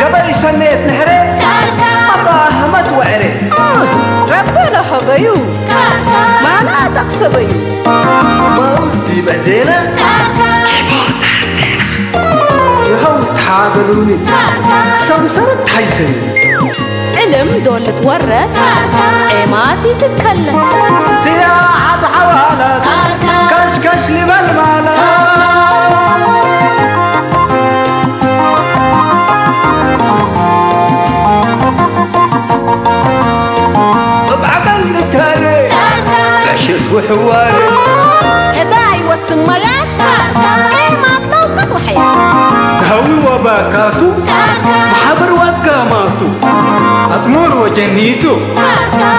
قبل سنة نهري أفاهمت وعري ربنا حبيو ما أنا تقصبي ما وزدي بعدينا يهو تحاضلوني سمسرت حيسني علم دول تورث إيماتي تتكلس سياحة حوالات كشكش لي بالمالات وحواري إداي والسمالات إيه ما تلوقت وحياة هوي وباكاتو محبر واتقاماتو أزمور وجنيتو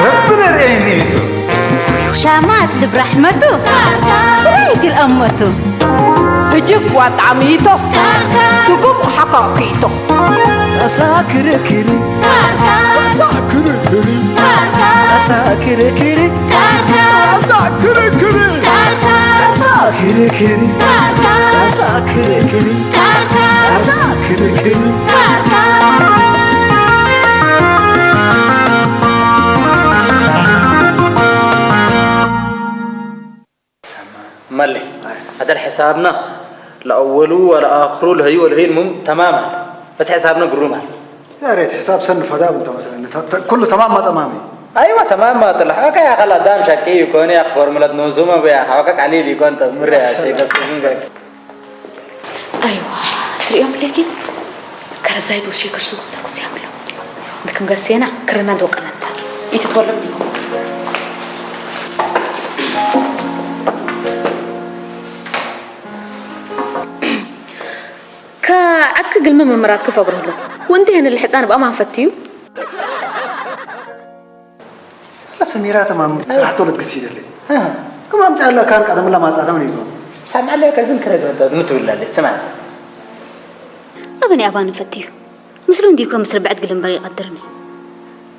ربنا رينيتو شامات برحمته سريق الأمته بجيب وطعميته تقوم حقاقيته أساكر كري أساكر كري أساكر كري أساكر كري أساكر كري أساكر كري أساكر كري مالي هذا الحسابنا لأوله ولا آخره لهي ولا هي المهم تماما بس حسابنا قروما يا ريت حساب سن فداء انت مثلا كله تمام ما تمامي ايوه تمام ما طلع هكا يا خلا دام شكي يكون يا فورمولا نوزوما بيا حوكك علي بيكون تمر يا شيء بس أيوة تريهم لكن كان زايد وشي كرسو زاكو يعملوا لكن قسينا كرنا دوقنا يتطلب دي كعدك قلمة من مرات كيف أقول له وانت هنا الحصان بقى ما فتيو سميرة تمام صراحة طولت قصيدة لي كما أمتع الله كان قدم الله ما سأدمني يقول سامع لي كذا كريدو نتول لي سمع أبني أبان فتيو مسلون ديكم مسل بعد قلم بري قدرني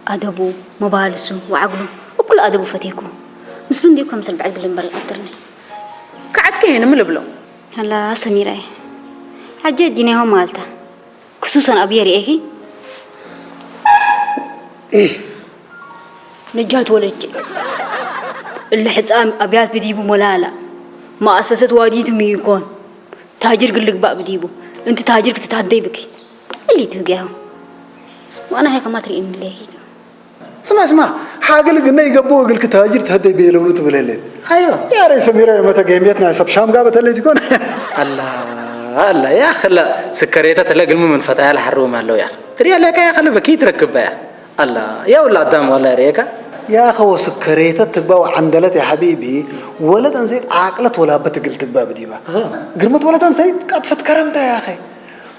أدبو مبالسو وعقله وكل أدبو فتيكو مسلون ديكم مسل بعد قلم بري قدرني كعدك هنا ملبلو هلا سميرة حاجة دينه مالته خصوصا أبياري إيه نجات ولج اللي حزام أبيات بديبو ملالا ما أسست واديتم يكون تاجر قلك بقى بديبو أنت تاجرك تتهدي بك اللي توقعهم وأنا هيك ما تري إن ليه اسمع حاجة اللي قلنا يقبوه قلك تاجر تهدي بيه لو نتو بالليل ايوه يا ري سميرة متى قيميتنا حسب شام قابت اللي تكون الله يا خلا سكريتها تلاقي من فتاة الحروم هلو يا تري لك يا خلا بكيت ركب يا الله يا ولا دام ولا ريكا يا أخو سكريتها تبقى عندلت يا حبيبي ولد أنسيت عاقلت ولا بتقل تبقى بديبا قرمت ولد أنسيت قد فتكرمتها يا أخي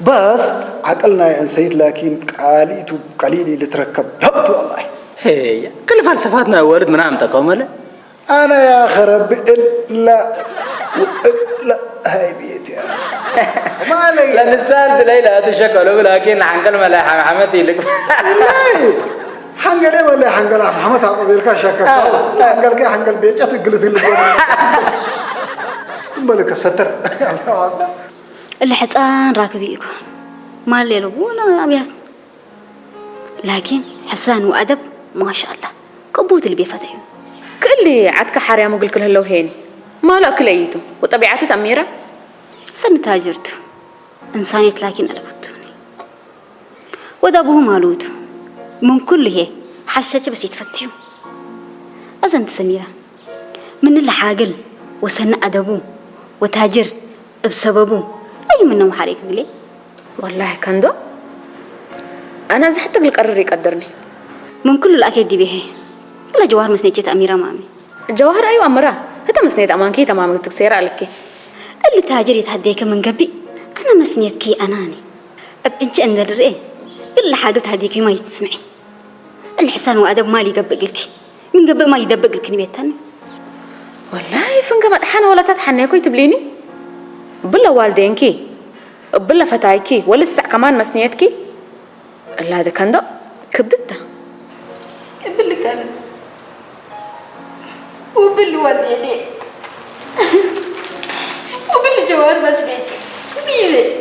بس عقلنا يا أنسيت لكن قليلي اللي تركب ضبط والله هي كل فلسفاتنا ولد من عمتكم ولا أنا يا أخي ربي إلا هاي بيتي ما علي لا نسال ليلى تشكلوا لكن حنقل ملاحة محمدي لك حنقل إيه ولا حنقل محمد عقب يلقى شكا حنقل كي حنقل بيتي أتقلت اللي بالك ستر اللي حسان راكب يكون ما اللي له ولا أبيات لكن حسان وأدب ما شاء الله كبوت اللي بيفتحه كلي عدك حرام وقل كل هلو هيني ما له كليته وطبيعته تأميرة سن تاجرته إنسانية لكن ألبتوني وده أبوه مالوته من كل هي حشة بس يتفتيو أزنت سميرة من اللي حاقل وسن أدبوه وتاجر بسببه أي منهم حريك قلي والله كان ده أنا زحت قل قرر يقدرني من كل الأكيد دي به لا جوهر مسنيجة أميرة مامي جوهر أيوة أمرة هذا مسنيت أمانكي تمام تكسير عليك اللي تاجر يتهديك من قبي أنا مسنيتكي أناني أبنتي أن الرئي إلا حاجة تهديكي ما يتسمعي. الحسان وأدب مالي قبق لك من قبل ما يدبق لك نبيتني والله فنجا مدحنا ولا تتحنيكوا تبليني بلا والدينكي بلا فتايكي ولسه كمان مسنيتكي لا ده كان ده كبدته باللي كان وباللي وديني وباللي جوار مسنيتي بيلي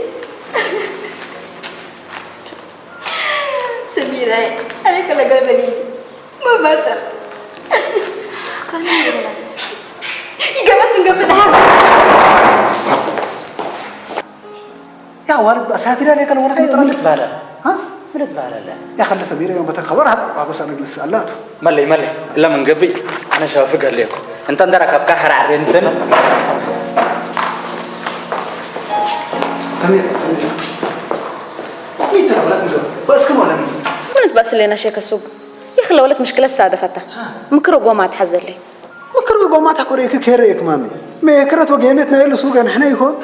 سميرة أنا كلا قلبني ما بصر كان يقول يقبل من قبل يا ولد أساتذة ليك الولد ملك بالا ها ملك بالا لا يا خلي سميرة يوم بتخبرها بس أنا جلس سألاته ملي إلا من قبي أنا شوافق عليكم أنت عندك أبكار حرارين سنة سميرة مين ترى ولد مزور بس كم ولا مين من تبأس لنا شيك السوق يا أخي لولت مشكلة سادة فتة مكروه وما تحزر لي مكرو قوم ما تحكوا ليك كيريك مامي ما كرت وجيمتنا إلى سوق نحن يكون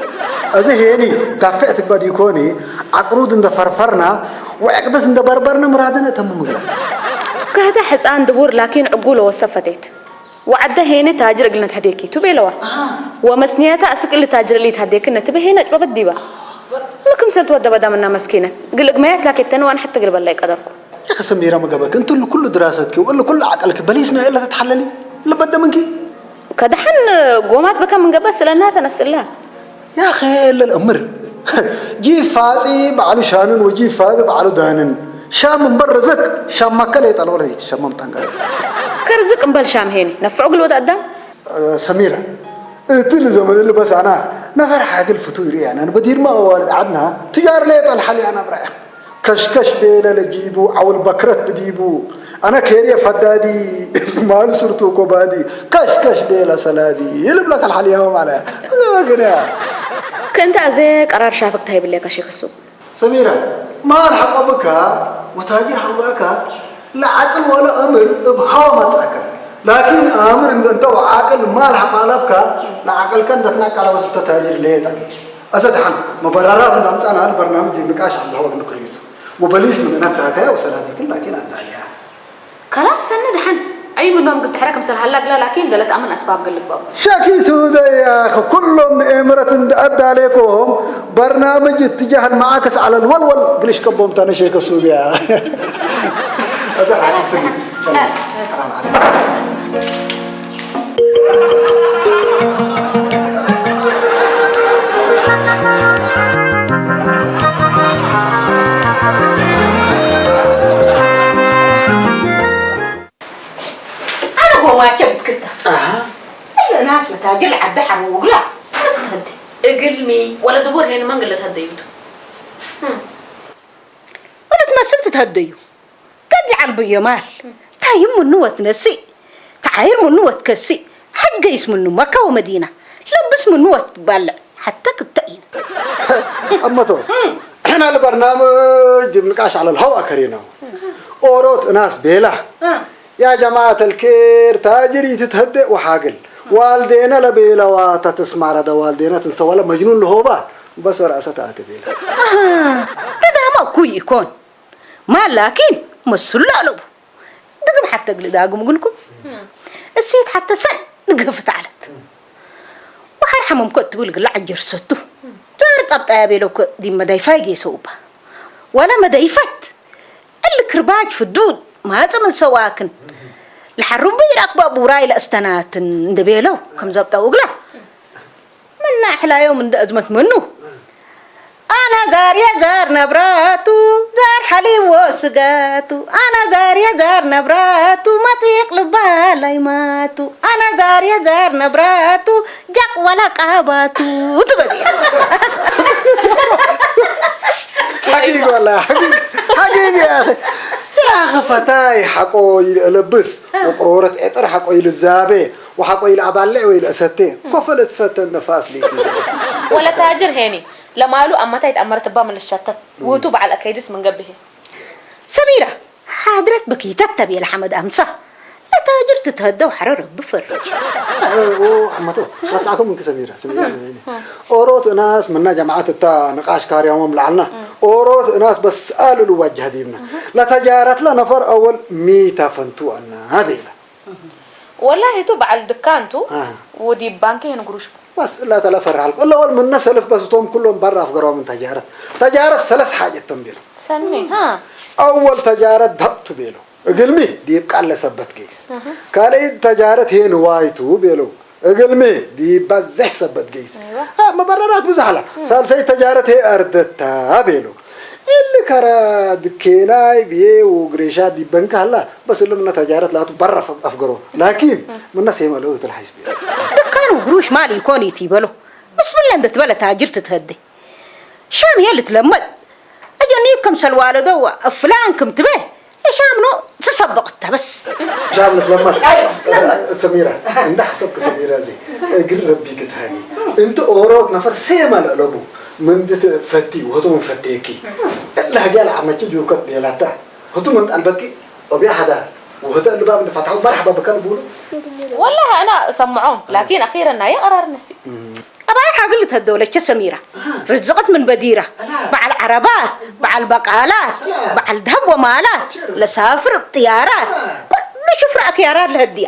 أزهيني كافئتك بدي يكوني عقرود إن فرفرنا وعقدت إن بربرنا مرادنا تمام مقلا كهذا حزان دبور لكن عقوله وصفتت وعده هنا تاجر قلنا تهديكي تبي لوا ومسنياتها أسك اللي تاجر اللي تهديك إنه تبي هنا جبت ديبا لكم سنت ودا بدا منها مسكينة قلق ما يتلاك التنو أنا حتى قلب الله يقدركم يا أخي سميرة ما قبلك أنتوا اللي كل دراستك ولا كل عقلك بليسنا إلا تتحللي لا بد منك كده حن قومات بكم من قبل سلنا تنسلها يا أخي إلا الأمر جي فازي بعلو شانن وجي فاز بعلو دانن شام من بر رزق شام ما كليت على ولدي شام ما متنقل كرزق مبل شام هيني نفعوا قل ودا قدام سميرة تل زمن اللي بس أنا نفر حاجة الفطور يعني أنا بدير ما والد عدنا تجار ليت الحلي أنا برايح كش بيلا لجيبو أو البكرة بديبو أنا كيريا فدادي مال سرتو كوبادي كش بيلا سلادي يلب لك الحلي هو معنا كده كنت أزاي قرار شافك تهيب لك شيخ السوق سميرة ما الحق بك وتاجر حقك لا عقل ولا أمر بهامتك لكن أمر إن أنت عقل ما الحق لك لا عقل كان دتناك على وسط تاجر ليه تقيس أصدقا مبررات من أمس أنا البرنامج دي نقاش على هو النكريت وبليس من أنك هكا وسلادي كل لكن أنت عليها خلاص سند حن أي منهم قلت حركة مثل هلاك لا لكن قالت أمن أسباب قال لك بابا شاكيتو ده يا أخي كلهم إمرة أدى عليكم برنامج اتجاه المعاكس على الولول قليش كبهم تاني شيخ السوريا هذا حاجة سنة حرام عليك ما كبت كده أي ناس متاجر عد حر وقلا ناس تهدي اقلمي ولا دبور هنا ما قلت هديته ولا تمثلت تهديو تدي عربية مال تايم منو تنسي تعاير منو تكسي حق اسم منو مكة ومدينة لبس منو تبلع حتى كتاين أما تو إحنا البرنامج دي بنقاش على الهواء كرينا أوروت ناس بيلا يا جماعة الكير تاجري تتهدئ وحاقل والدينا لبيلا وتتسمع ردا والدينا تنسوا له مجنون لهوبا بس ورأسة تبيلا هذا ما كوي يكون ما لكن مسلا له دقم حتى قل داقم أقولكم السيد حتى سن نقفت علت وحرحة ممكن تقول قل عجر ستو زارت أبطابي لو دي مدايفة يسوبها ولا مدايفت الكرباج في الدود ما هذا من سواكن الحرب يراقب بوراي الأستنات ندبيلو كم زبطة وقلا من أحلى يوم من أزمة منه أنا زار يا زار نبراتو زار حليب وسقاتو أنا زار يا زار نبراتو ما تيقلب بالي ماتو أنا زار يا زار نبراتو جاك ولا قاباتو تبدي حقيقي والله حقيقي يا أخي فتاي حقو يلبس وقرورة إطر حقو يلزابي وحقو يلعبالي ويلأستي كفلت فتن نفاس لي ولا تاجر هيني لما قالوا أما تأمر تبا من الشتات وتوب على الأكيدس من قبله سميرة حاضرت بكي تتبي لحمد أمسا لا تاجر تتهدى وحرارة بفرج عمتو بس عكم منك سميرة أوروت ناس منا جماعات التا نقاش كاري يوم لعنا أوروت ناس بس قالوا له وجه ديبنا لا تجارت لا نفر أول 100 فنتو أنا هذه والله تو بعد دكانتو ودي بانكي هنقروش بس لا تلفر على الله أول من الناس ألف بس توم كلهم برا في قرام من تجارة 3 حاجات تنبيل سني ها أول تجارة ضبط بيلو قلمي دي يبقى على سبت كيس قال إيه تجارة هين وايتو بيلو قلمي دي بزح سبت كيس ما بررات بزحلة صار سي تجارة هي أردتها بيلو اللي كرا دكيناي بيه وقريشات دي بنك هلا بس اللي من تجارة لا تبرر في أفقره لكن من الناس هم اللي تلحيس بيه كانوا قروش مالي يكون يتيبلو بسم الله انت تبلا تاجر تتهدي شام هي اللي تلمد اجنيتكم سلوالدو فلانكم تبه شام نو تصبقتها بس شام نتلمد سميرة انت حسبك سميرة زي قل ربي كتهاني انت اوروك نفر سيما لألبو من دي تفتي وهتو من فتيكي اللي هجال عمتي جوكت بيلاتا هتو من قلبكي وبيا حدا وهتو اللي بقى فتحوا مرحبا بكال بولو والله انا سمعون لكن اخيرا يا قرار نسي أبغى حاجة تهدولة كسميرة رزقت من بديرة مع العربات مع البقالات مع الذهب ومالات لسافر بطيارات كل شوف رأيك يا راد لهدية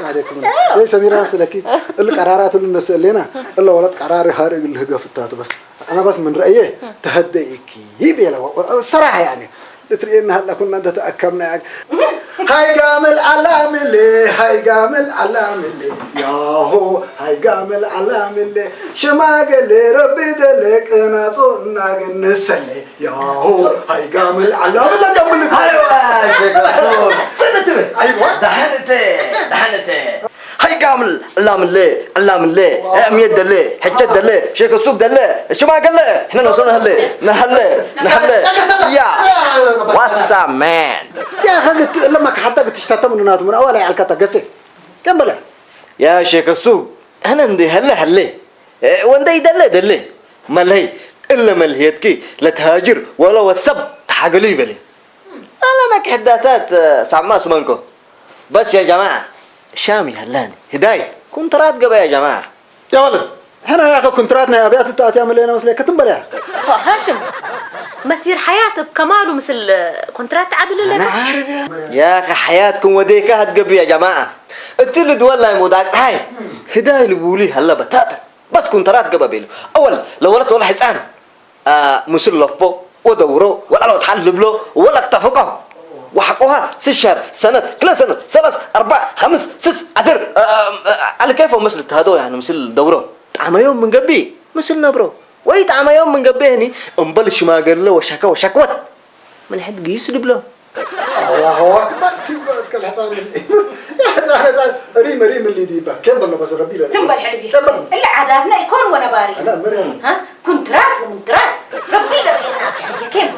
عليكم يا سميرة سلكي القرارات اللي نسألنا إلا ولد قرار هارج اللي هجا في التات بس أنا بس من رأيي تهدئكي يبيلا الصراحة يعني ترين هلا كنا نتأكمنا يعني هاي قامل علام اللي هاي قامل علام اللي ياهو هاي قامل علام اللي شماق اللي ربي دلك أنا صرنا نسلي ياهو هاي قامل علام اللي قبل أيوة شيخ رسول سنتي أيوة دحنتي هاي قامل علام اللي أميد اللي حجة اللي شيخ السوق اللي شماق اللي إحنا نوصلنا نهلي يا What's up man يا أخي لما حتى تشتغل من الناس من أول على الكتاجسي كمل يا شيخ السوق أنا عندي هلا وندي دلي ملهي إلا ملهيتكي لا تهاجر ولا وسب تحقلي بلي أنا ما كحداتات سعماس منكو بس يا جماعة شامي هلاني هداية كنترات قبل يا جماعة يا ولد هنا يا أخي كنتراتنا يا أبيات التأتي عمل لنا وصلي كتم بلي هاشم مسير حياتك كماله مثل كونترات عدل أنا لك عارف يا أخي حياتكم وديكا هتقبي يا جماعة التلد والله موداك هاي هداية اللي بولي هلا بتاتا بس كنترات قبل بيلو أول لو ولد ولا حيتان مسل لفو ودورو ولا لو تحلب له ولا اتفقوا وحقوها 6 شهر سنة كل سنة 3 4 5 6 10 على كيف مثل هذول يعني مثل دورو عم يوم من قبي مثل نبرو ويت عم يوم من قبيهني انبلش ما قال له وشكوت من حد يسلب له الله أكبر كيف كل حطان يا حزان ريم اللي ديبه كم بالله بس ربي لا تنبل حلبي اللي عاداتنا يكون وانا باري أنا مريم ها كنترات ومنترات ربي لا كيف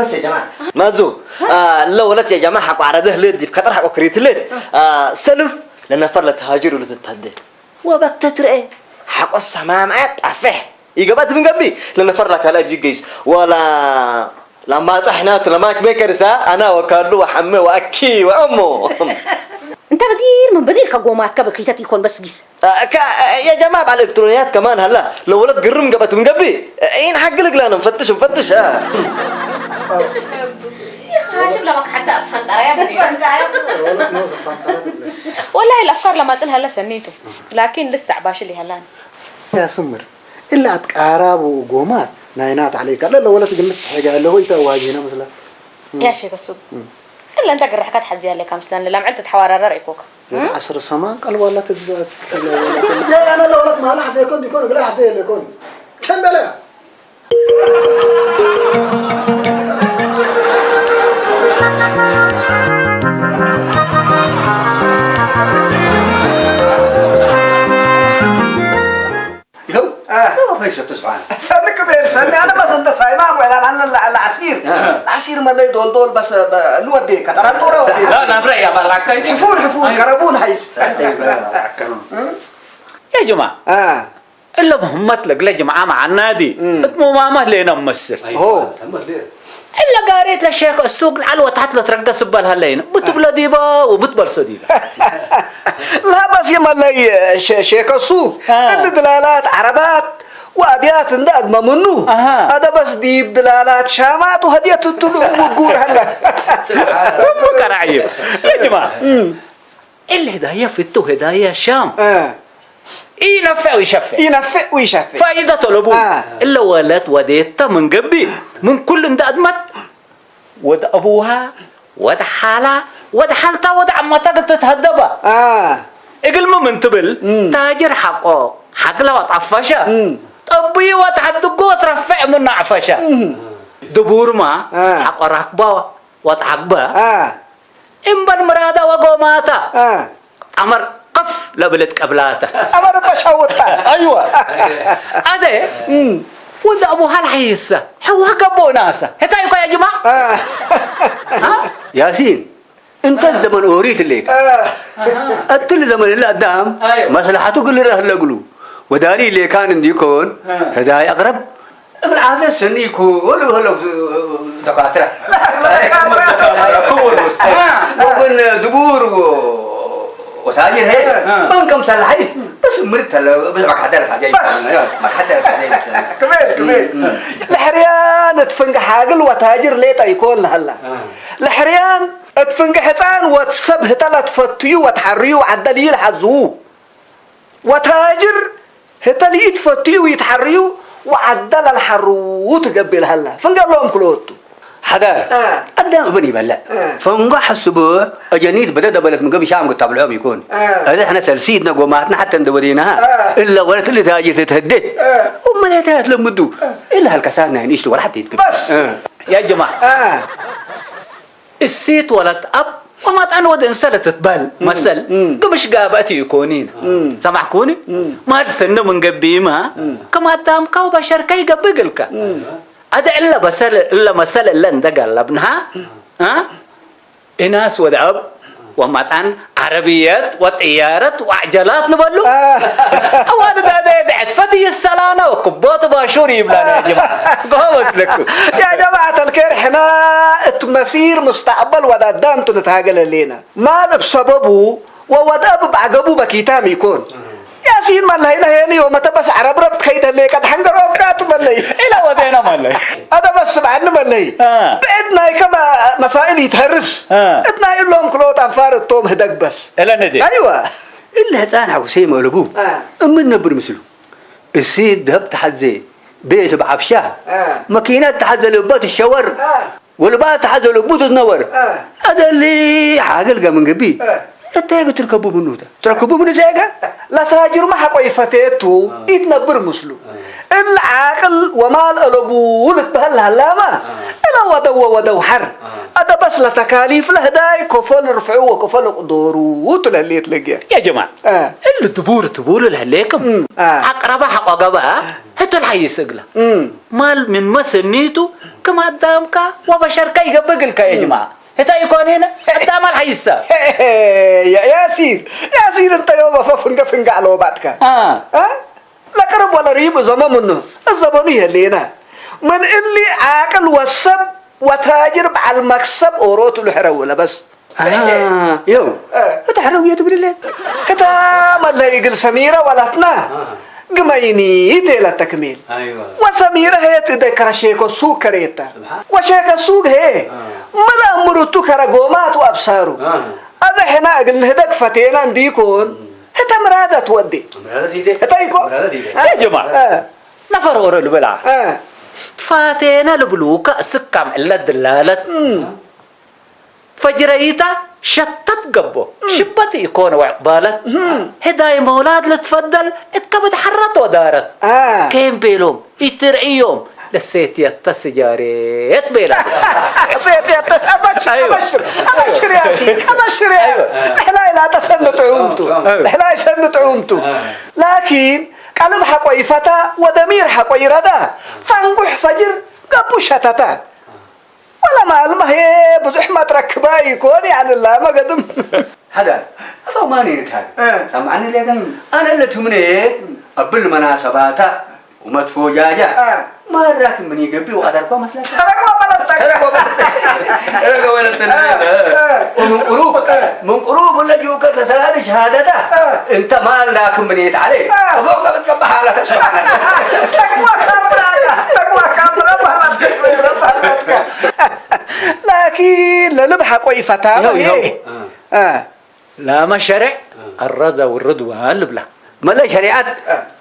بس يا جماعة مازو لو ولت يا جماعة حقوا عرضه ليد دي بخطر حقوا كريت ليد سلف لنا فرلة تهاجر ولا تتهدي وبكتتر ايه حقوا السماء معك عفه يقبض من قبي لنا فرلة كلا جيجيس ولا لما صحنا لما ميكرسا انا وكارلو وحمي واكي وامه انت من بدير كقومات كبكيتات يكون بس جيس يا جماعة على الالكترونيات كمان هلا لو ولد قرم قبت من قبي اين حق لك لا نفتش ها هاشم لما حتى افهم والله الافكار لما تقولها هلا سنيته لكن لسه عباش اللي هلان يا سمر إلا أتقارب وقومات ناينات عليك لا ولا تقلت حاجة اللي هو يتواجهنا مثلا يا شيخ السوق إلا أنت قرح كات حزيان لك مثلا لما عملت حوار رأيكوك 10 سما قال ولا تزبط لا أنا لو ولد ما لا حزي يكون يكون لا حزي يكون كم بلا ليش بتسمعني؟ سنك بيرسلني أنا بس أنت سايمان ولا عن العصير ما لي دول بس الودي كتر الدورة ودي لا نبرأ يا بركة يفون كربون هيس يا جماعة إلا مهمت لك يا جماعة مع النادي اسمه مامه لينا ممثل إلا قاريت للشيخ السوق العلوة تحت له ترقص ببالها لينا بتبلا ديبا وبتبل صديبا لا بس يما لي شيخ السوق اللي دلالات عربات وأبيات نداق ما منو هذا بس ديب دلالات شامات وهدية تدور هلا ربك رعيب يا جماعة الهداية فتو هداية شام ينفع ويشفع ينفع ويشفع فايدة طلبون إلا ولد وديتا من قبي من كل ده أدمت ود أبوها ود حالة ود حالتا ود عمتا قد تتهدبا إقل من تبل تاجر حقه حق له وتعفشا طبي وتحدقه وترفع من عفشا دبور ما حق ركبه وتعقبه إمبن مرادة وقوماتا أمر قف لبلد قبلاته أمر بشوطة أيوة أده ود أبوها الحيسة هو قبو ناسا هتا يقول يا جماعة ياسين انت الزمن اوريت الليك اتل زمن اللي قدام مصلحته كل راه لقلو وداري اللي كان يكون هدايا اقرب العافيه السن يكون ولا دكاتره وبن دبور وتاجر هي ما كم صلحي بس مرت بس ما حدا الحاجه ما حدا كمل الحريان تفنق حاجل وتاجر ليتا يكون هلا الحريان تفنق حصان وتسبه ثلاث فتيو وتحريو عدليل حزو وتاجر هتلي تفتيو يتحريو وعدل الحرو تقبل هلا فنق لهم كلوتو حدا قدام بني بلا فنقا حسبوا اجانيت بدأ بلد من قبل شام قلت لهم يكون هذا احنا سلسيدنا قوماتنا حتى ندورينها الا ولا كل تاجي تتهدي وما لا تلمدوا الا هالكسانه هنيش ولا حتى يتكلم بس يا جماعه السيت ولد اب وما تنود انسان تتبال مثل قمش قابتي يكونين سامعكوني ما تسنوا من قبيمه كما تام كاو بشر كي قبقلك هذا إلا مسألة اللي ندقل ابنها إناس ودعب ومتعن عربيات وطيارات وعجلات نبلو هذا يدعت فتي السلانة وكبوت باشوري يبلانا يا جماعة قوة لكم يا جماعة الخير حنا مسير مستقبل ودام تنتهاجل لنا ما بسببه ووداب بعقبه بكيتام يكون ياسين مالله هنا هني وما تبس عرب رب خيد اللي قد حنقرب كاتو مالله إلى ودينا مالله هذا بس بعدنا مالله بإدنا كما مسائل يتهرس إدنا يقولهم كلوت أنفار التوم هدك بس إلا ندي ايوه الا هتان حسين ولبوه من نبر مثله السيد ذهب تحزي بيت بعفشه ماكينات تحزي لبات الشور والبات تحزي لبوت النور هذا اللي عاقل من قبي انت تركبوا منه ده تركبوا منه زيك لا تاجر ما حق يفتيتو يتنبر مسلو العاقل ومال الابول بهلا لاما الا ودو حر هذا بس لتكاليف لهداي كفل رفعوا وكفل قدوروا وتلهليت لقيا يا جماعه اللي تبور لهليكم اقرب حق قبا حتى الحي سقله مال من مسنيته كما قدامك وبشر كي يقبقلك يا جماعه هتا يكون هنا قدام الحيسة يا ياسين انت يوم فنقع على وبعدك لا قرب ولا ريب زمان منه الزبونية اللي هنا من اللي عاقل والسب وتاجر على المكسب اوروت الحرو بس يو تحرو يا تبريل كتام الله يقل سميرة ولاتنا قميني تيلا تكميل وسميرة هي تذكر شيكو سوق كريتا وشيكو سوق هي ملا مرتو كرقومات وابصارو هذا هنا قل هدك فتينا نديكون هتا مرادة تودي هتا يكون يا جماعة نفر ورا البلع فاتينا لبلوكا سكام إلا دلالة فجريتا شتت قبو شبت يكون وعقبالت هداي مولاد لتفضل اتكبت حرت ودارت كيم بيلوم يترعيهم لسيت يتسجاريت بيلا سيت يتس أبشر يا سيدي أبشر يا إحنا لا تسنت عومتو إحنا يسنت عومتو لكن قلب حقوي فتا ودمير حقوي ردا فانقح فجر قبو شتتا ولا ما هي بزحمة ركبا يكون يعني الله ما قدم هذا فماني نتهاد سمعني لكن أنا اللي تمني قبل مناسباتا ومتفوجاجا ما راك من يقبي وأدركوا مثلا ركوا بلد ومن قروب اللي يوكا كسراد شهادته انت ما لك من يتعلي وفوق بتقبح حالك تقوى كامرة لكن لنبحق ويفتاه لا ما شرع الرضا والرضوان لبلا ما لا شريعات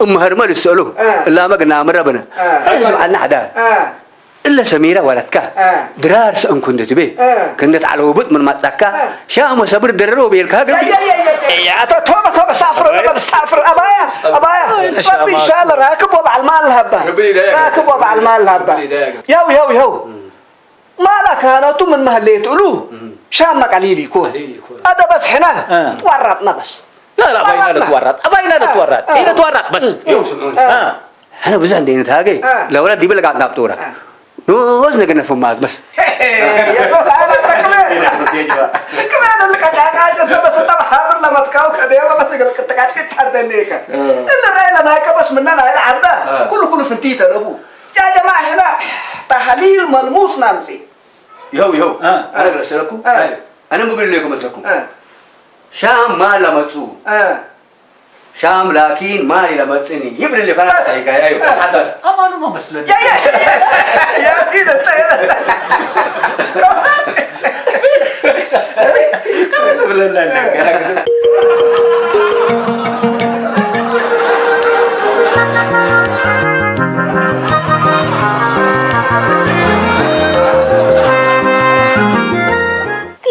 هرمل السؤال لا ما قلنا أمر ربنا أنزل عنا حدا إلا سميرة ولدك درار سأن كنت تبي كنت على وبط من متذكر شام وصبر دررو بيركها يا توبة سافر أبايا ربي إن شاء الله راكب وضع المال الهبة راكب وضع المال الهبة يو ما لك أنا تو من مهلية تقولوا شامك عليلي يكون هذا بس حنا ورطنا بس لا باينا نتورط باينا نتورط إيه نتورط بس أنا بس عندي نتاجي لو لا دي بلقى نابتورة نوز نقدر نفهم بس يا سو كمان اللي كان بس طبعا حاضر لما تكاو كده بس تكاتك تحدنيك اللي راينا نايك بس مننا هاي العرضة كله فنتيته لابو يا جماعة هنا تحليل ملموس نامسي يو أنا أقول لكم أنا مقول لكم أتركم شام ما لمتسو شام لكن ما لما تني يبرر اللي فانا أيوة حدث أما ما مسلم يا كده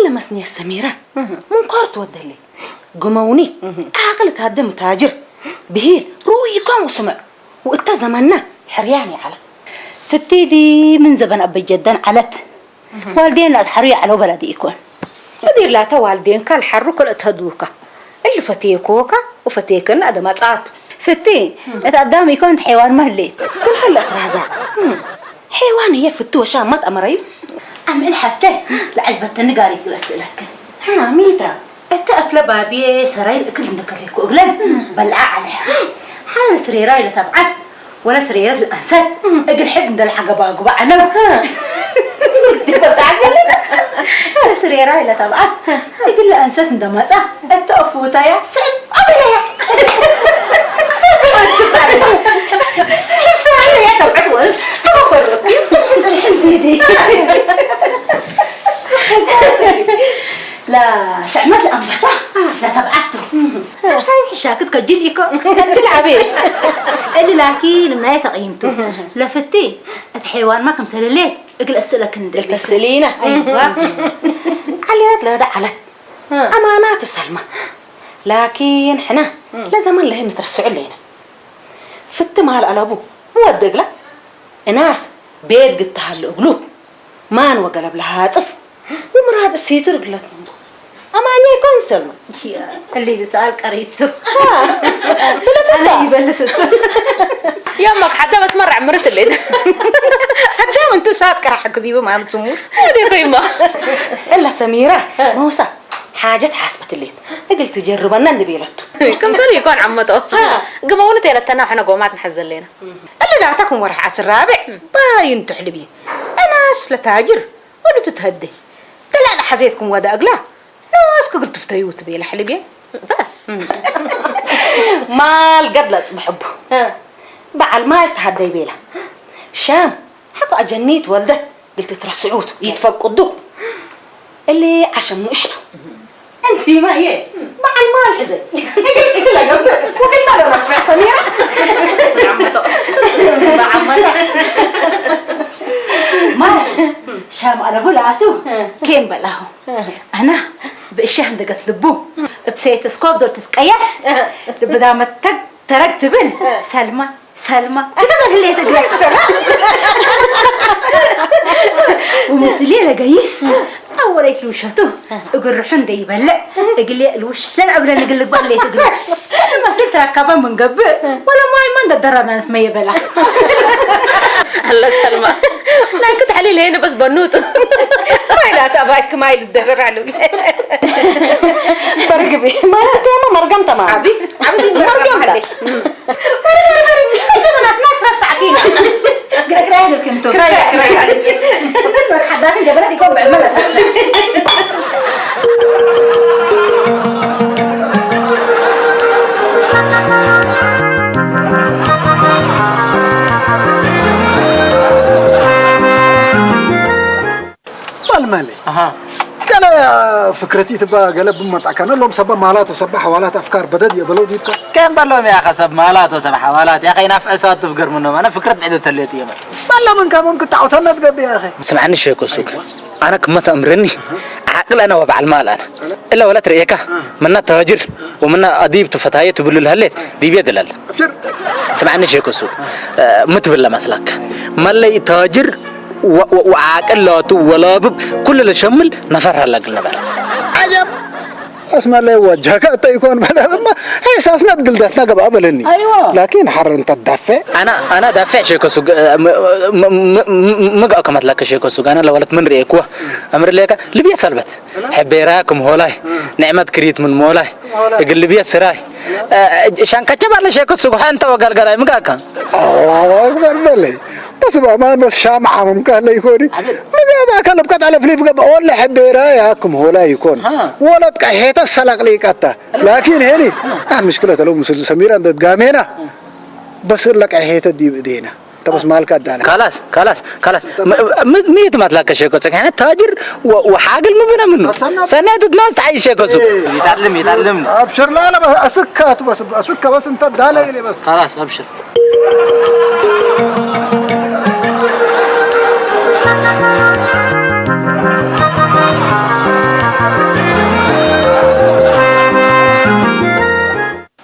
إلا مسني السميرة منقارت ودلي قموني عقل تهدم تاجر بهيل روي كان وسمع وقت زماننا حرياني على فتيدي من زبن أبي جدا علت والدين الحرية على بلدي يكون ودير لا توالدين كان حرك ولا تهدوكا اللي فتيكوكا وفتيكن هذا ما تعاط فتي اتقدام يكون حيوان مهلي كل خلت رازا حيوان هي فتوه شامت أمري أعمل حتى لعجبت النقاري يرسلك ها ميترا أتقفل بابي سراير كل ذكرك وأغلن بلع عليها حال سريراي لتبعت ولا سريرات الأنسات أقل حد من الحاجة باقوا أنا حال سريراي لتبعت أقل الأنسات من دماسة التقفوتا يا سعب أبلا يا سعب يا تبعت وش أفرق ينزل الحلبيدي لا سعمت الأنبطة لا تبعته صحيح شاكت كجليكو كجل عبيد اللي لكن ما يتقيمته لفتي الحيوان ما كمسل ليه اقل أسئلة كندل التسلينة أيوة عليات لا دعلت أمانات السلمى لكن حنا لازم الله نترسع لنا فت مال على أبوه مو الدقلة ناس بيت قد تهل قلوب ما نوقلب لها طف ومراد السيتر قلت أما أنا يكون سلمى اللي يسأل قريبته أنا يبلسته يومك حتى بس مرة عمرت الليل حتى وانتو ساعات كرحك كذيبه ما بتسمور هذه قيمة إلا سميرة موسى حاجة حاسبة الليل قلت تجربنا النبيلته كم سنة يكون عمته قمونا تيرتنا وحنا قومات نحزن لنا اللي دعتكم ورح عصر رابع باين تحلبيه أناس لتاجر ولا تتهدي تلا لحزيتكم ودا أقلا ناس قلت تفتيوت بيه لحلبيه بس مال قد لا تصبحبه بعد مال تهدي بيلا شام حقا أجنيت والده قلت ترسعوت يتفقدوه اللي عشان نقشته انت ما هي مع المال حزن لا قبل وقلت له رفع سميرة عمته ما شام انا بلعته كيم بلاهو انا باشياء دقت لبوه بسيت سكوب دول تتقيس بدا ما تركت بن سلمى كده اللي تقرأ سلمى ومثليه لقيس أول أيت لوشته أقول رحون ده يبلع أقول لي الوش لا قبل نقول لك بقى ليه تقول ما صرت ركبة من قبل ولا ما درنا ما يبلع الله سلمى لا كنت حليل هنا بس بنوته ما لا تباك ما يدرر على برقبي ما كمان مرقمت ما عبي مرقمت أنا ناس رص عقيلة كراي لك انتو كراي عليك بدك حدا في جبلك يكون بعملها المالي قال يا فكرتي تبقى قلب مصعكنا لهم سبا مالات وسبا حوالات افكار بدد يبلو ديك كم بالله يا اخي سب مالات وسب حوالات يا اخي نافع تفكر منهم انا فكرت بعد تليت يا والله من كم ممكن تعوتنا تقبي يا اخي سمعني شيكو سوق انا كما تأمرني عقل انا وبع المال انا الا ولا تريكا منا تاجر ومنا اديب تفتايه تبل الهلت ديبي دلال ابشر سمعني شيكو سوق متبلا مسلك ملي تاجر وعاقل لا ولا بب كل اللي شمل نفر هلق نبر عجب اسمع لي وجهك انت يكون بلا ما هي اساسنا بقلدتنا قبل بلني ايوه لكن حر انت تدفع انا دافع شيكو سوق مقا كما لك شيكو سوق انا لو ولت من ريكوا امر ليك لبيا سلبت حبيراكم هولاي نعمه كريت من مولاي اقل لبيا سراي شان كتب على شيكو سوق انت وقلقراي مقا كان الله اكبر بلي بس ما بس شامع ممكن لا يكون ما كان بقى على فليب ولا حبيراكم هولاي يكون ولا تكحيت السلق لي كتا لكن هني مشكله لو مسل سمير عند قامينا بس لك حيت دي بايدينا بس مالك ادانا خلاص ميت ما تلاقي شيء كوسك يعني تاجر وحاقل ما بينا منه سنة تدناس تعيش شيء كوسك يتعلم ابشر لا بس اسكات بس اسكه بس انت دالي لي بس خلاص ابشر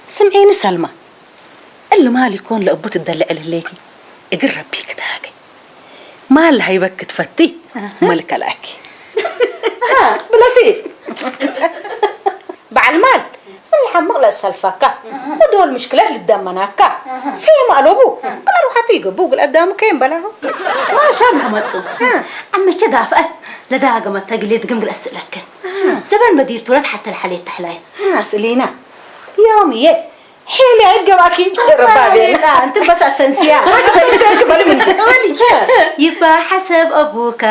سمعيني سلمى اللي مال يكون لأبو تدلع لليكي اقر ربيك تاقي مال هيبك تفتي ملك الاكي بلا سيد بعلمال الحمق للسلفاكا ودول مشكلة للدمناكا سيما قالوا قال روح تيقبوا قل قدامه كين بلاهم ما شامها متصو عمي تدافئت لداقة ما تقليد قمقل أسئلك زبان مدير تولد حتى الحلية تحلاي أسئلينا يومي حيلي عيد قواكي ربابي لا انت بس التنسيق يبقى حسب ابوك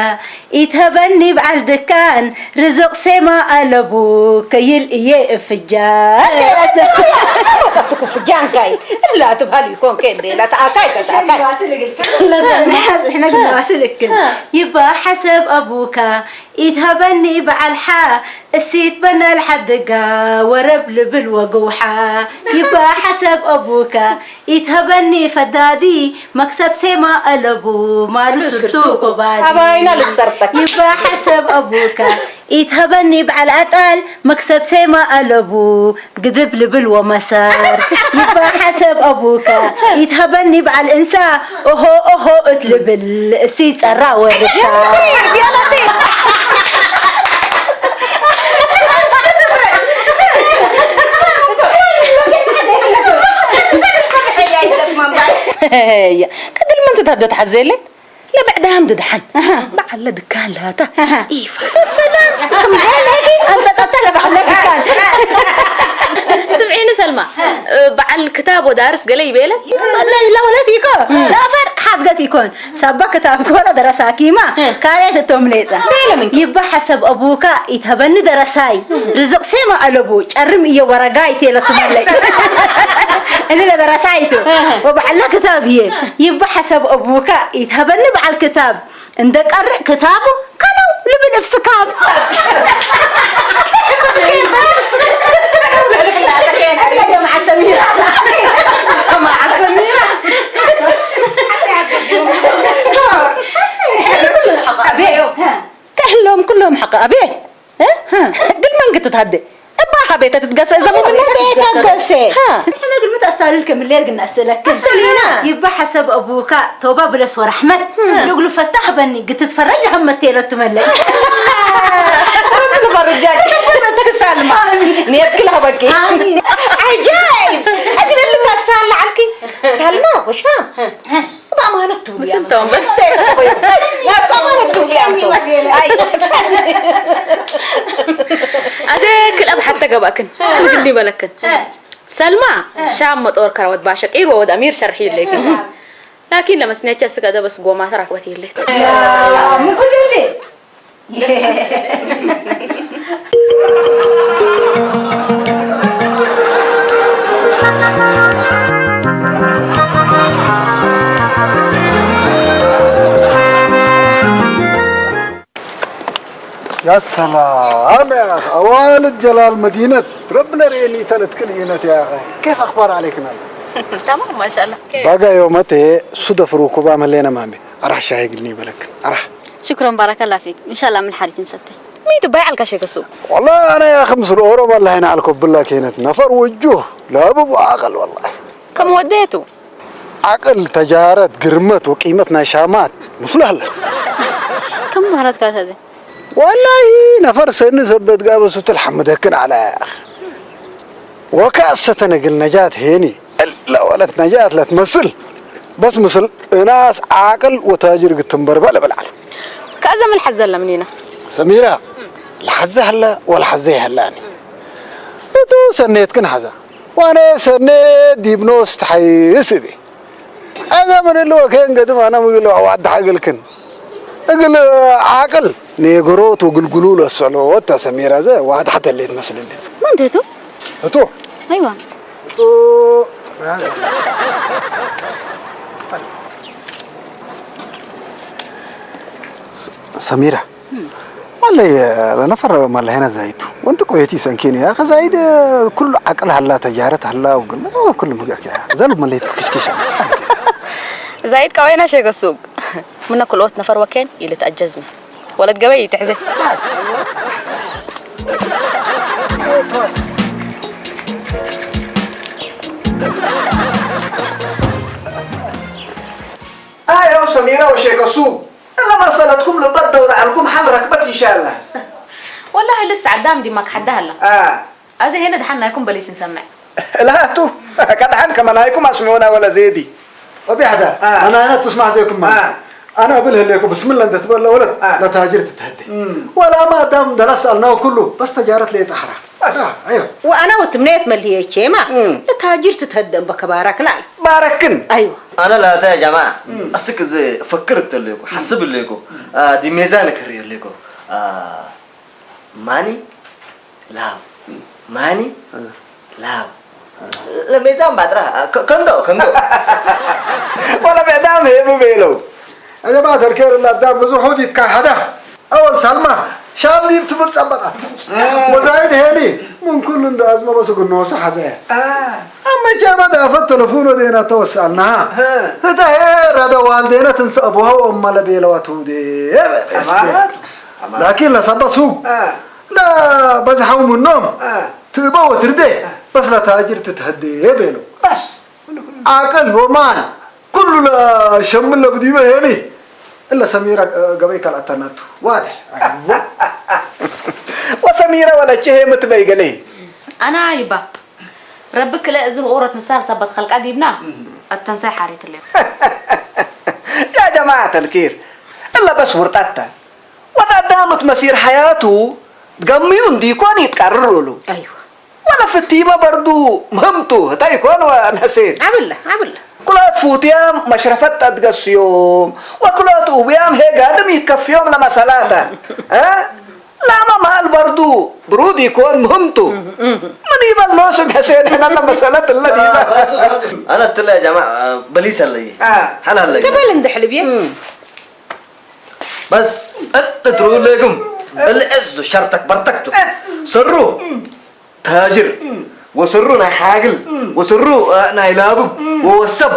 يتهبني بعد دكان رزق سما على ابوك يلقي فجان تفتك فجان كاي لا تبهالي يكون كده لا تعاكاي لازم احنا قلنا واسلك يبقى حسب ابوك يتهبني بعالحا السيت بنا الحدقة وربلب الوقوحة يبقى حسب أبوك يتهبني فدادي مكسب سما قلبو مالو سرتوك وبادي أباينا للسرطك يبقى حسب أبوك يتهبني بعالعقل مكسب سما قلبو قذب لبل ومسار يبقى حسب أبوك يتهبني بعالإنسان أهو اتلبل السيت سرا ورسال يا لطيف هي كده لما انت تهدت حزيلت لا بعدها مددحن بعد دكان لهاتا ايفا سلام سمعيني انت تطلع بعد دكان سمعيني سلمى بعد الكتاب ودارس قلي بيلك لا ولا فيكو لا فرق حد يكون سبا كتابك ولا درسا كيما كاية التمليطة يبقى حسب أبوك يتهبني درساي رزق سيما ألبو أرم إيا ورقاي تيلا تملي اللي لا درسايتو وبعلا كتابي يبقى حسب أبوك يتهبني بعد الكتاب عندك قرأ كتابه كانوا لبن بسكاب مع سميرة مع سميرة كلهم حق أبيه قل من قد تتهدي ما حبيت تتقصى إذا مو من بيت تتقصى إحنا قل متى أسألكم الليل قلنا أسألك أسألينا يبقى حسب أبوك توبة بلس ورحمة يقولوا فتح بني قد تتفرج هم التيلة تملي ربنا برجاك أنت سالمة نيت كلها بكي عجائب أدري اللي تسال عنكي سالمة وش فهم ما نكتب بس انت بس لا ما نكتب أديك الأب حتى قباكن قل لي بالكن سلمى شام مطور كروت باشا إيه وود أمير شرحي لك لكن لما سنيتش السكادة بس قوما تركوتي لي لا مو كل اللي يا سلام يا أخي والد جلال مدينة ربنا ريني ثلاث كلينات يا أخي كيف أخبار عليكم تمام ما شاء الله. بقى يومتي صدف ركوبة ملينا مامي أروح شاي قلني بلك أروح. شكرا بارك الله فيك ان شاء الله من حالك نسته مين تبايع الكشك السوق؟ والله أنا يا 5 أورو والله هنا على كوب الله كينت نفر وجوه لا أبو عقل والله. كم وديته؟ عقل تجارة قرمت وقيمتنا شامات مثل هلا. كم مهرات كانت هذه؟ والله نفر سن سبت قابس وتلحم دكن على يا أخي. وكاسة نقل نجاة هيني لا ولا نجاة لا تمثل بس مثل ناس عاقل وتاجر قتنبر بلا بالعالم. كأزم الحزة اللي منينا سميرة الحزة هلا والحزة هلاني انتو سنيت كن حزة وانا سنيت ديبنوس تحيس بي هذا من اللي هو كان قدم انا بقول له وعد عقل كن اقول عاقل نيغروت وقلقلوا له الصلوات سميرة زي وعد حتى اللي تمثل لي ما انتو انتو ايوه انتو سميرة والله نفر مال هنا زايد وانت كويتي سنكيني يا اخي زايد كل عقل هلا تجارة هلا وقل ما كل مقاك يا زلمه مال يتكشكش زايد كوينا شيء السوق منا كل وقت نفر وكان اللي تأجزني ولا تقوي تحزن يا سميرة وشيك السوق إلا ما صلتكم لبد ورعلكم حل ركبت إن شاء الله. والله لسه عدام دي ماك حدها هلا. أزي هنا دحنا يكون بليس نسمع. لا تو كدحن كمان هيكم اسمعونا ولا زيدي. وبيحدا انا تسمع زيكم ما انا اقولها لكم بسم الله انت تبغى ولد لا تهاجر تتهدي ولا ما دام درس سالناه كله بس تجارة لي تحرى. ايوه وانا وتمنيت ملهي شيما تهاجر تتهدم بكبارك لا باركن. ايوه انا لا يا جماعه اسك زي فكرت لكم حسب لكم دي ميزان كرير لكم ماني لا ماني لا لا ميزان بدرا كندو ولا بعدام هي بيلو يا جماعة الخير الله دام بزحود يتكحدا اول سلمى شام دي بتمر صبطت وزايد هني من كل ده ازمه بس قلنا صح زي اما جامع ده فتلفون دينا توسالنا هذا هذا والدينا تنسى ابوها وامها لبيلواتهم دي لكن لا صبا سوق لا بزحوا من النوم تبا وتردي بس لا تاجر تتهدي بينه بس عقل ومان كل لا شم له بديبه هني إلا سميرة قبيك الأتنات واضح وسميرة ولا شيء متبيق ليه أنا عايبة ربك لا أزر أورة نسال سبت خلق أديبنا التنسي حاريت اللي يا جماعة الكير إلا بس ورطتا وتقدامت مسير حياته تقميون دي يكون يتكرروا له ايوه ولا في التيمة برضو مهمته تا يكون ونسين عمل كلات فوتيام مشرفت أدقس يوم وكلات وبيام هي قادم يتكفي يوم لما صلاة لا ما مال برضو برود يكون مهمته من يبال نوسم حسين هنا لما صلاة الذي انا قلت له يا جماعه بليس اللي هلا قبل ندحل بيه بس اتروا لكم العز شرطك برتكتو سروا تاجر وسروا حاجل وسروا نايلاب ووسب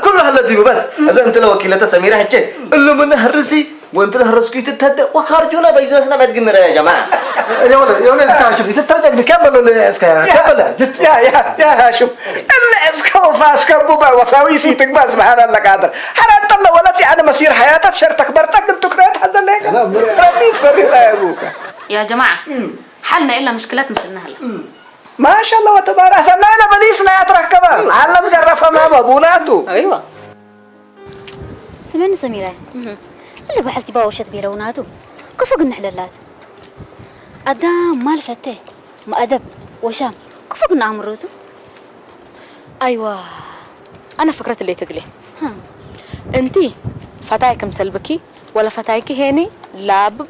كل هالذي بس اذا انت لو وكيلة سميرة حكي اللي من هرسي وانت له هرسكي تتهدى وخارجونا بيزنسنا بعد قلنا يا جماعه يا ولد انت هاشم تترجع بكمل ولا اسكا كمل يا هاشم الاسكا وفاسكا بوبا وساويسي تقبل سبحان الله قادر حرام الله ولتي انا مسير حياتك شرطك برتك قلت كرات هذا لك ربي فرق يا ابوك يا جماعة حلنا إلا مشكلات مثلنا هلا ما شاء الله وتبارك سنانا بديسنا يتركبا علم قرفة ما بابوناتو أيوة سمعني سميرة اللي بحثي باوشت بيلوناتو كيف قلنا حلالاتو أدام مال فتاه مؤدب وشام كيف قلنا عمروتو أيوة أنا فكرت اللي تقلي أنتي فتايكم سلبكي ولا فتايكي هيني لاب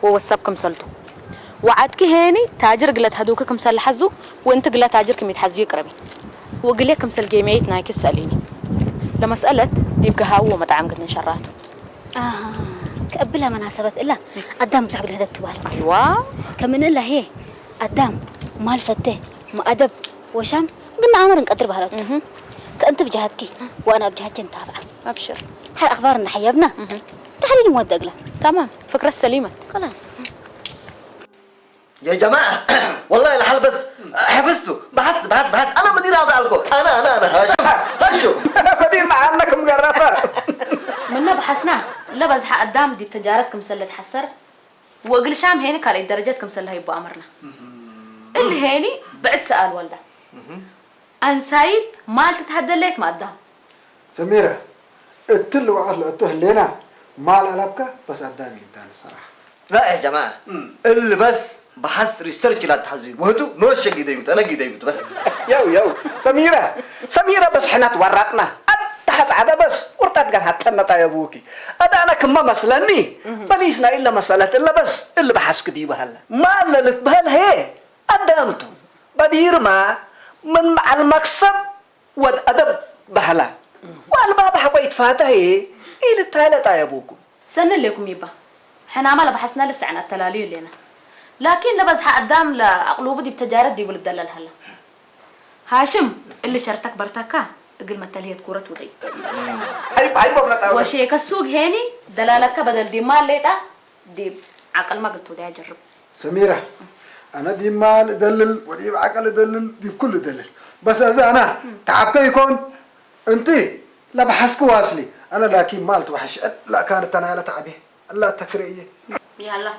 ووسبكم سلتو وعدك هيني تاجر قلت هدوككم سل حزو وانت قلت تاجركم يتحزو يقربي وقليكم سل جيميت نايك سأليني لما سألت ديبقى هاو ومطعم قد نشراته كقبلها مناسبة إلا قدام بزحق لهدك تبالو أيوة كمن إلا هي قدام مال فتة مؤدب وشام قلنا عمر نقدر بهالوت كأنت بجهتك وأنا بجهتك نتابعة أبشر هل أخبارنا حيبنا تحليل مودق له تمام فكرة سليمة خلاص يا جماعة والله الحال بس حفظته بحث أنا مدير هذا الكو أنا هشو مدير معلك مقرفة منا بحسنا لا بزح قدام دي تجارتكم سلة حسر وأقل شام هيني كان درجاتكم سلة يبقى أمرنا اللي هيني بعد سأل والده أنسايد مال تتحدى لك ما قدام سميرة التل وقت لقطه لنا مال ألبك بس قدامي إنتان الصراحة لا يا جماعة اللي بس بحث ريسيرش لا تحزين وهدو نوش جديد أنا جديد بس يو سميرة بس حنا تورطنا تحس عدا بس ورطت كان حتى نتا يا ابوكي أنا كما مسلني بليسنا إلا مسألة إلا بس اللي بحث كدي بهلا ما اللي بهل هي قدامته بدير ما من مع المكسب والأدب بهلا والباب حبا يتفاتها هي إلى التالت يا ابوكم سنة لكم يبا حنا عمال بحثنا لسه عن التلاليل لنا لكن نبز قدام لأقلوب دي بتجارت دي ولد دلال هلا هاشم اللي شرتك برتكا قل ما تلهي كورة وضي أيوة وشيك السوق هيني دلالك بدل دي مال ليتا دي عقل ما قلت ودي أجرب سميرة أنا دي مال دلل ودي عقل دلل دي كل دلل بس إذا أنا تعبك يكون أنتي لا بحسك واصلي أنا لكن مال توحش لا كانت أنا لا تعبي لا تفرقية يلا